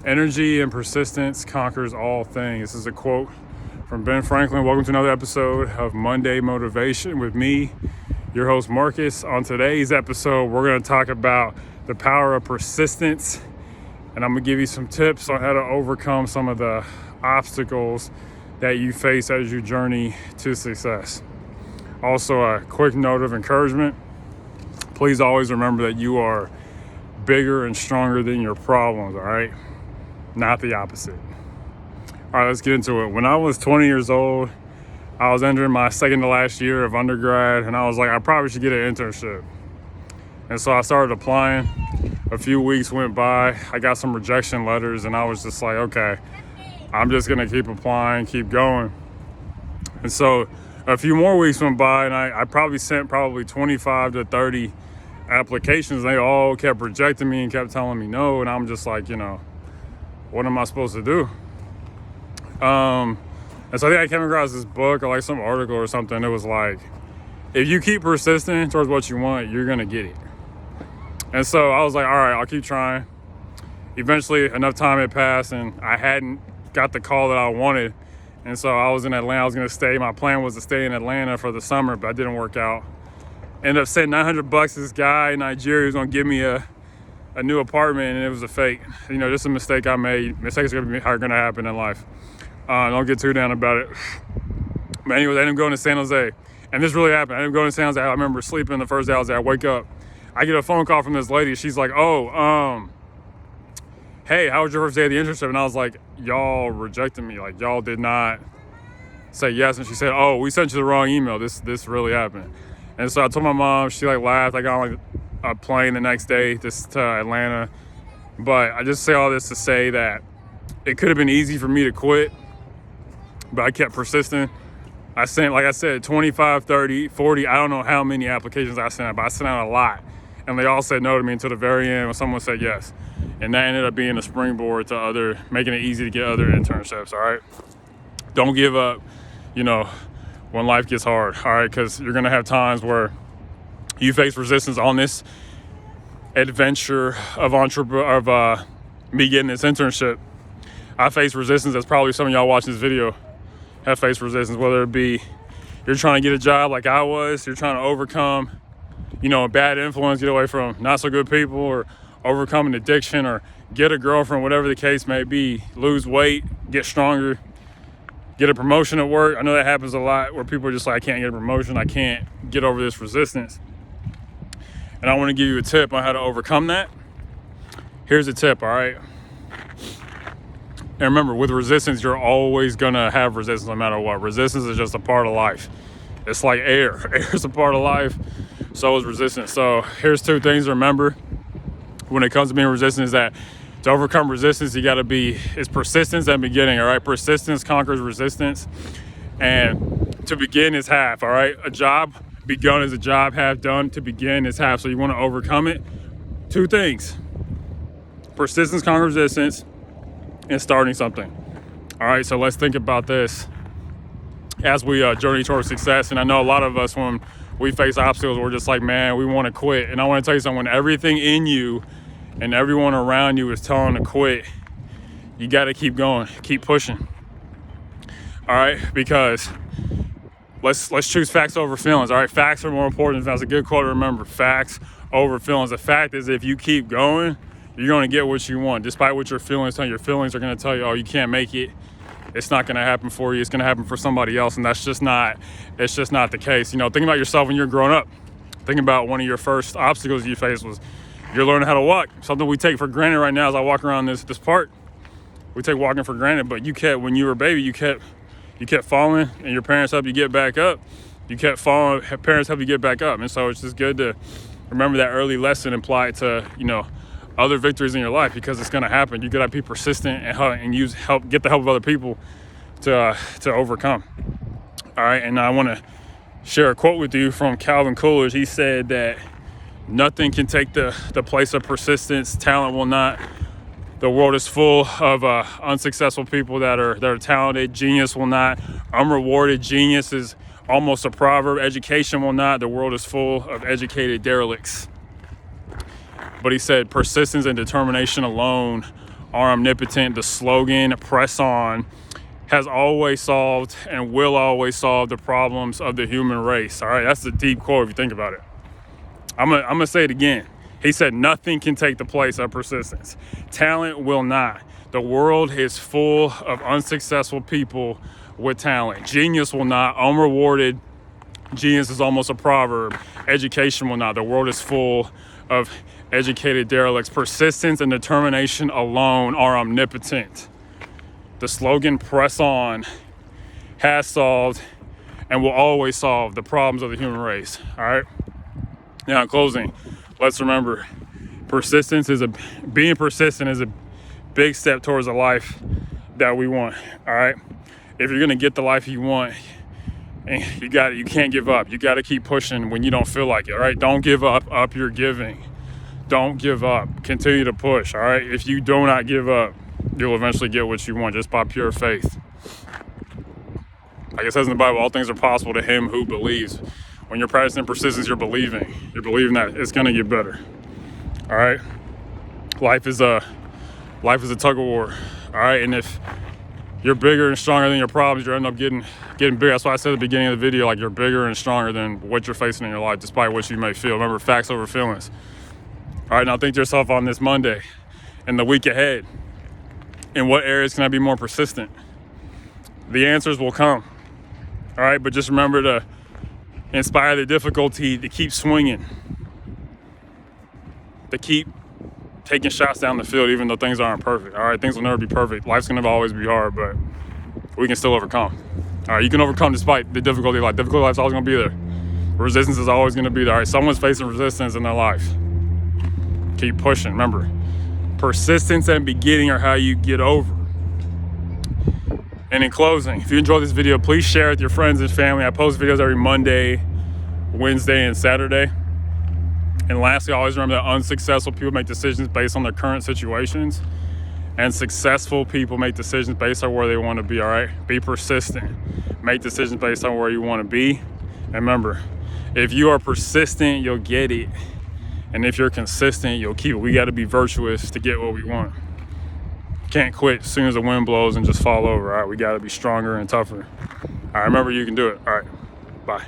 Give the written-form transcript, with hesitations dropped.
Energy and persistence conquers all things. This is a quote from Ben Franklin. Welcome to another episode of Monday Motivation with me, your host Marcus. On today's episode, we're going to talk about the power of persistence, and I'm going to give you some tips on how to overcome some of the obstacles that you face as you journey to success. Also, a quick note of encouragement. Please always remember that you are bigger and stronger than your problems, all right? Not the opposite. All right, let's get into it. When I was 20 years old, I was entering my second to last year of undergrad, and I was like, I probably should get an internship. And so I started applying. A few weeks went by. I got some rejection letters, and I was just like, okay, I'm just gonna keep applying, keep going. And so a few more weeks went by, and I probably sent 25 to 30 applications. They all kept rejecting me and kept telling me no, and I'm just like, what am I supposed to do? And so I think I came across this book or like some article or something. It was like, if you keep persisting towards what you want, you're gonna get it. And so I was like, all right, I'll keep trying. Eventually, enough time had passed, and I hadn't got the call that I wanted. And so I was in Atlanta. I was gonna stay. My plan was to stay in Atlanta for the summer, but it didn't work out. Ended up sending $900 to this guy in Nigeria who's gonna give me a new apartment, and it was a fake. Just a mistake I made. Mistakes are gonna happen in life. Don't get too down about it. But anyways, I ended up going to San Jose. And this really happened. I ended up going to San Jose. I remember sleeping the first day I was there. I wake up. I get a phone call from this lady. She's like, hey, how was your first day of the internship? And I was like, y'all rejected me. Like, y'all did not say yes. And she said, oh, we sent you the wrong email. This really happened. And so I told my mom. She laughed. I got on a plane the next day to Atlanta. But I just say all this to say that it could have been easy for me to quit, but I kept persisting. I sent, like I said, 25, 30, 40, I don't know how many applications I sent out, but I sent out a lot. And they all said no to me until the very end when someone said yes. And that ended up being a springboard to making it easy to get other internships, all right? Don't give up, when life gets hard, all right? Because you're gonna have times where you face resistance on this adventure of me getting this internship. I face resistance, as probably some of y'all watching this video have faced resistance, whether it be you're trying to get a job like I was, you're trying to overcome, a bad influence, get away from not so good people, or overcome an addiction, or get a girlfriend, whatever the case may be, lose weight, get stronger, get a promotion at work. I know that happens a lot where people are just like, I can't get a promotion, I can't get over this resistance. And I want to give you a tip on how to overcome that. Here's a tip, all right? And remember, with resistance, you're always gonna have resistance no matter what. Resistance is just a part of life. It's like air. Air is a part of life, so is resistance. So here's two things to remember when it comes to being resistant is that to overcome resistance, it's persistence at the beginning, all right? Persistence conquers resistance. And to begin is half, all right? A job begun is a job, half done. To begin is half, so you wanna overcome it. Two things: persistence conquers resistance, and starting something. All right, so let's think about this as we journey towards success. And I know a lot of us, when we face obstacles, we're just like, man, we want to quit. And I want to tell you something: when everything in you and everyone around you is telling to quit, you got to keep going, keep pushing. All right, because let's choose facts over feelings. All right, facts are more important. That's a good quote to remember: facts over feelings. The fact is, if you keep going, you're going to get what you want, despite what your feelings tell you. Your feelings are going to tell you, oh, you can't make it. It's not going to happen for you. It's going to happen for somebody else. And it's just not the case. Think about yourself when you're growing up. Think about one of your first obstacles you faced was you're learning how to walk. Something we take for granted right now as I walk around this park. We take walking for granted, but when you were a baby, you kept falling, and your parents help you get back up. You kept falling, parents help you get back up. And so it's just good to remember that early lesson and apply it to, other victories in your life, because it's going to happen. You got to be persistent and get the help of other people to overcome. All right, and I want to share a quote with you from Calvin Coolidge. He said that nothing can take the place of persistence. Talent will not. The world is full of unsuccessful people that are talented. Genius will not. Unrewarded genius is almost a proverb. Education will not. The world is full of educated derelicts. But he said persistence and determination alone are omnipotent. The slogan, press on, has always solved and will always solve the problems of the human race. All right, that's a deep quote if you think about it. I'm gonna say it again. He said, nothing can take the place of persistence. Talent will not. The world is full of unsuccessful people with talent. Genius will not. Unrewarded genius is almost a proverb. Education will not. The world is full of educated derelicts. Persistence and determination alone are omnipotent. The slogan, press on, has solved and will always solve the problems of the human race. All right. Now, in closing, let's remember, being persistent is a big step towards a life that we want. All right. If you're gonna get the life you want, you can't give up. You got to keep pushing when you don't feel like it. All right. Don't give up. Up your giving. Don't give up. Continue to push. All right. If you do not give up, you'll eventually get what you want just by pure faith. Like it says in the Bible, all things are possible to him who believes. When you're practicing persistence, you're believing that it's gonna get better. All right. Life is a tug of war. All right. And if you're bigger and stronger than your problems, you end up getting bigger. That's why I said at the beginning of the video, like you're bigger and stronger than what you're facing in your life, despite what you may feel. Remember, facts over feelings. All right, now think to yourself on this Monday and the week ahead, in what areas can I be more persistent? The answers will come. All right, but just remember to inspire the difficulty to keep swinging, to keep taking shots down the field, even though things aren't perfect. All right, things will never be perfect. Life's gonna always be hard, but we can still overcome. All right, you can overcome despite the difficulty of life. Difficulty of life's always gonna be there. Resistance is always gonna be there. All right, someone's facing resistance in their life. Keep pushing. Remember, persistence and beginning are how you get over. And in closing, if you enjoyed this video, please share it with your friends and family. I post videos every Monday, Wednesday, and Saturday. And lastly, always remember that unsuccessful people make decisions based on their current situations, and successful people make decisions based on where they want to be. All right, be persistent. Make decisions based on where you want to be. And remember, if you are persistent, you'll get it. And if you're consistent, you'll keep it. We got to be virtuous to get what we want. Can't quit as soon as the wind blows and just fall over. All right, we got to be stronger and tougher. All right, remember, you can do it. All right, bye.